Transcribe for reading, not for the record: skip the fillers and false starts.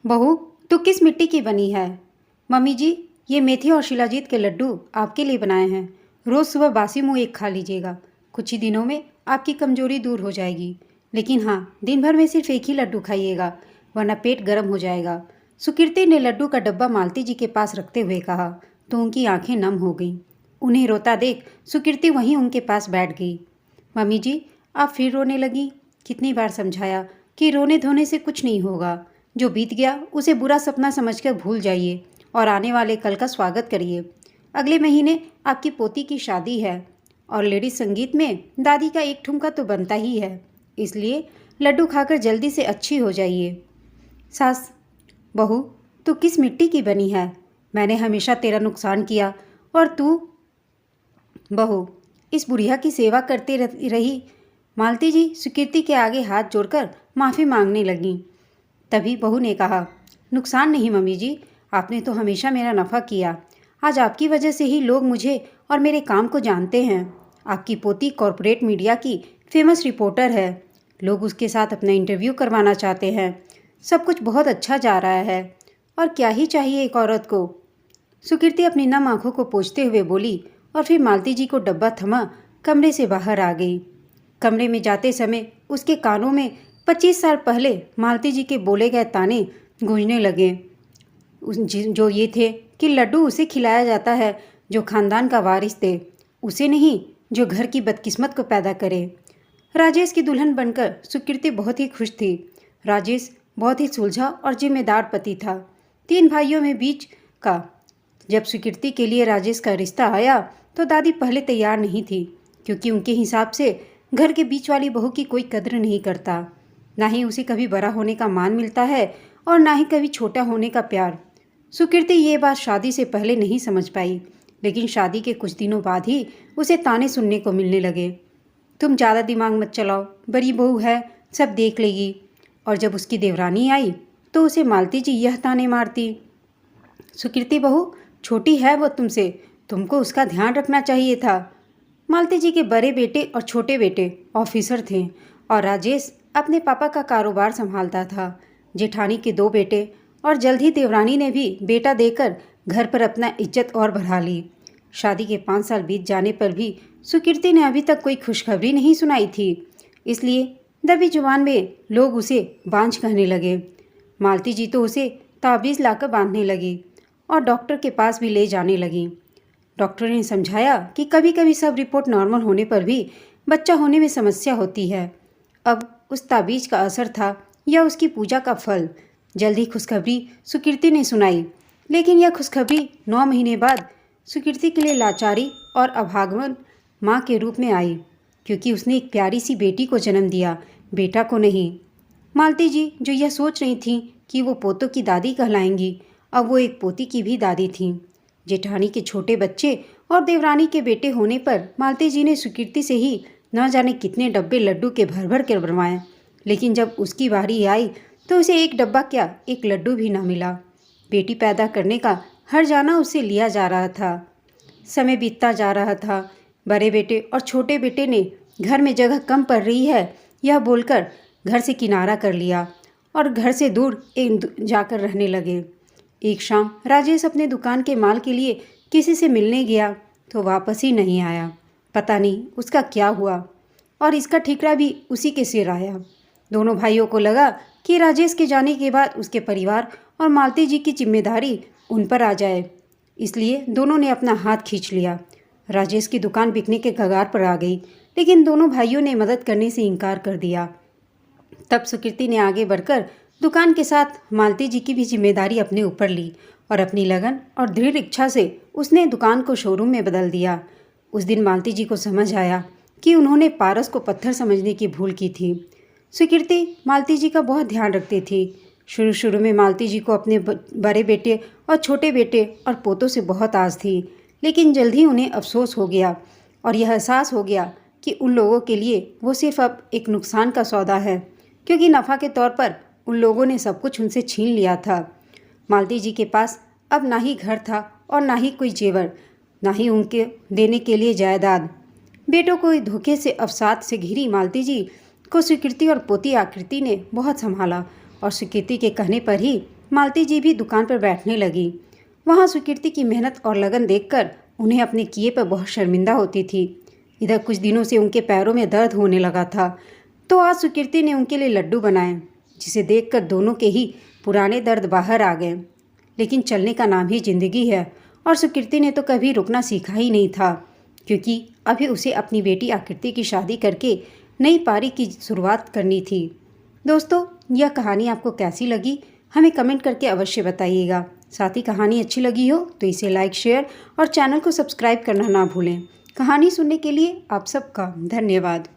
बहू, तू किस मिट्टी की बनी है? मम्मी जी, ये मेथी और शिलाजीत के लड्डू आपके लिए बनाए हैं। रोज़ सुबह बासी मुंह एक खा लीजिएगा। कुछ ही दिनों में आपकी कमजोरी दूर हो जाएगी। लेकिन हाँ, दिन भर में सिर्फ एक ही लड्डू खाइएगा, वरना पेट गर्म हो जाएगा। सुकीर्ति ने लड्डू का डब्बा मालती जी के पास रखते हुए कहा तो उनकी आंखें नम हो गईं। उन्हें रोता देख सुकीर्ति वहीं उनके पास बैठ गई। मम्मी जी, आप फिर रोने लगी। कितनी बार समझाया कि रोने धोने से कुछ नहीं होगा। जो बीत गया उसे बुरा सपना समझकर भूल जाइए और आने वाले कल का स्वागत करिए। अगले महीने आपकी पोती की शादी है और लेडीज संगीत में दादी का एक ठुमका तो बनता ही है। इसलिए लड्डू खाकर जल्दी से अच्छी हो जाइए। सास, बहू, तू किस मिट्टी की बनी है? मैंने हमेशा तेरा नुकसान किया और तू। बहू, इस बुढ़िया की सेवा करती रही। मालती जी सुकीर्ति के आगे हाथ जोड़कर माफ़ी मांगने लगीं। तभी बहू ने कहा, नुकसान नहीं मम्मी जी, आपने तो हमेशा मेरा नफ़ा किया। आज आपकी वजह से ही लोग मुझे और मेरे काम को जानते हैं। आपकी पोती कॉरपोरेट मीडिया की फेमस रिपोर्टर है। लोग उसके साथ अपना इंटरव्यू करवाना चाहते हैं। सब कुछ बहुत अच्छा जा रहा है और क्या ही चाहिए एक औरत को। सुकीर्ति अपनी नम आंखों को पोंछते हुए बोली और फिर मालती जी को डब्बा थमा कमरे से बाहर आ गई। कमरे में जाते समय उसके कानों में 25 साल पहले मालती जी के बोले गए ताने गूंजने लगे, जो ये थे कि लड्डू उसे खिलाया जाता है जो खानदान का वारिस दे, उसे नहीं जो घर की बदकिस्मत को पैदा करे। राजेश की दुल्हन बनकर सुकीर्ति बहुत ही खुश थी। राजेश बहुत ही सुलझा और जिम्मेदार पति था। 3 भाइयों में बीच का। जब सुकीर्ति के लिए राजेश का रिश्ता आया तो दादी पहले तैयार नहीं थी, क्योंकि उनके हिसाब से घर के बीच वाली बहू की कोई कद्र नहीं करता। ना ही उसे कभी बड़ा होने का मान मिलता है और ना ही कभी छोटा होने का प्यार। सुकीर्ति ये बात शादी से पहले नहीं समझ पाई, लेकिन शादी के कुछ दिनों बाद ही उसे ताने सुनने को मिलने लगे। तुम ज़्यादा दिमाग मत चलाओ, बड़ी बहू है, सब देख लेगी। और जब उसकी देवरानी आई तो उसे मालती जी यह ताने मारती, सुकीर्ति बहू, छोटी है वो तुमसे, तुमको उसका ध्यान रखना चाहिए था। मालती जी के बड़े बेटे और छोटे बेटे ऑफिसर थे और राजेश अपने पापा का कारोबार संभालता था। जेठानी के 2 बेटे और जल्द ही देवरानी ने भी बेटा देकर घर पर अपना इज्जत और बढ़ा ली। शादी के 5 साल बीत जाने पर भी सुकीर्ति ने अभी तक कोई खुशखबरी नहीं सुनाई थी। इसलिए दबी जुबान में लोग उसे बांझ कहने लगे। मालती जी तो उसे ताबीज़ लाकर बांधने लगी और डॉक्टर के पास भी ले जाने लगी। डॉक्टर ने समझाया कि कभी कभी सब रिपोर्ट नॉर्मल होने पर भी बच्चा होने में समस्या होती है। अब उस ताबीज़ का असर था या उसकी पूजा का फल। जल्दी खुशखबरी सुकीर्ति ने सुनाई, लेकिन यह खुशखबरी 9 महीने बाद सुकीर्ति के लिए लाचारी और अभागन माँ के रूप में आई, क्योंकि उसने एक प्यारी सी बेटी को जन्म दिया, बेटा को नहीं। मालती जी जो यह सोच रही थीं कि वो पोतों की दादी कहलाएंगी, अब वो एक पोती की भी दादी थीं। जेठानी के छोटे बच्चे और देवरानी के बेटे होने पर मालती जी ने सुकीर्ति से ही न जाने कितने डब्बे लड्डू के भर भर के बनवाए, लेकिन जब उसकी बारी आई तो उसे एक डब्बा क्या, एक लड्डू भी न मिला। बेटी पैदा करने का हर जाना उसे लिया जा रहा था। समय बीतता जा रहा था। बड़े बेटे और छोटे बेटे ने घर में जगह कम पड़ रही है यह बोलकर घर से किनारा कर लिया और घर से दूर जाकर रहने लगे। एक शाम राजेश अपने दुकान के माल के लिए किसी से मिलने गया तो वापस ही नहीं आया। पता नहीं उसका क्या हुआ और इसका ठिकरा भी उसी के सिर आया। दोनों भाइयों को लगा कि राजेश के जाने के बाद उसके परिवार और मालती जी की जिम्मेदारी उन पर आ जाए, इसलिए दोनों ने अपना हाथ खींच लिया। राजेश की दुकान बिकने के कगार पर आ गई, लेकिन दोनों भाइयों ने मदद करने से इनकार कर दिया। तब सुकीर्ति ने आगे बढ़कर दुकान के साथ मालती जी की भी जिम्मेदारी अपने ऊपर ली और अपनी लगन और दृढ़ इच्छा से उसने दुकान को शोरूम में बदल दिया। उस दिन मालती जी को समझ आया कि उन्होंने पारस को पत्थर समझने की भूल की थी। सुकीर्ति मालती जी का बहुत ध्यान रखती थी। शुरू में मालती जी को अपने बड़े बेटे और छोटे बेटे और पोतों से बहुत आस थी, लेकिन जल्द ही उन्हें अफसोस हो गया और यह एहसास हो गया कि उन लोगों के लिए वो सिर्फ अब एक नुकसान का सौदा है, क्योंकि नफ़ा के तौर पर उन लोगों ने सब कुछ उनसे छीन लिया था। मालती जी के पास अब ना ही घर था और ना ही कोई जेवर, ना ही उनके देने के लिए जायदाद। बेटों को धोखे से अवसाद से घिरी मालती जी को सुकीर्ति और पोती आकृति ने बहुत संभाला और सुकीर्ति के कहने पर ही मालती जी भी दुकान पर बैठने लगी। वहाँ सुकीर्ति की मेहनत और लगन देखकर उन्हें अपने किए पर बहुत शर्मिंदा होती थी। इधर कुछ दिनों से उनके पैरों में दर्द होने लगा था, तो आज सुकीर्ति ने उनके लिए लड्डू बनाए, जिसे देखकर दोनों के ही पुराने दर्द बाहर आ गए। लेकिन चलने का नाम ही जिंदगी है, और सुकीर्ति ने तो कभी रुकना सीखा ही नहीं था, क्योंकि अभी उसे अपनी बेटी आकृति की शादी करके नई पारी की शुरुआत करनी थी। दोस्तों, यह कहानी आपको कैसी लगी हमें कमेंट करके अवश्य बताइएगा। साथ ही कहानी अच्छी लगी हो तो इसे लाइक, शेयर और चैनल को सब्सक्राइब करना ना भूलें। कहानी सुनने के लिए आप सबका धन्यवाद।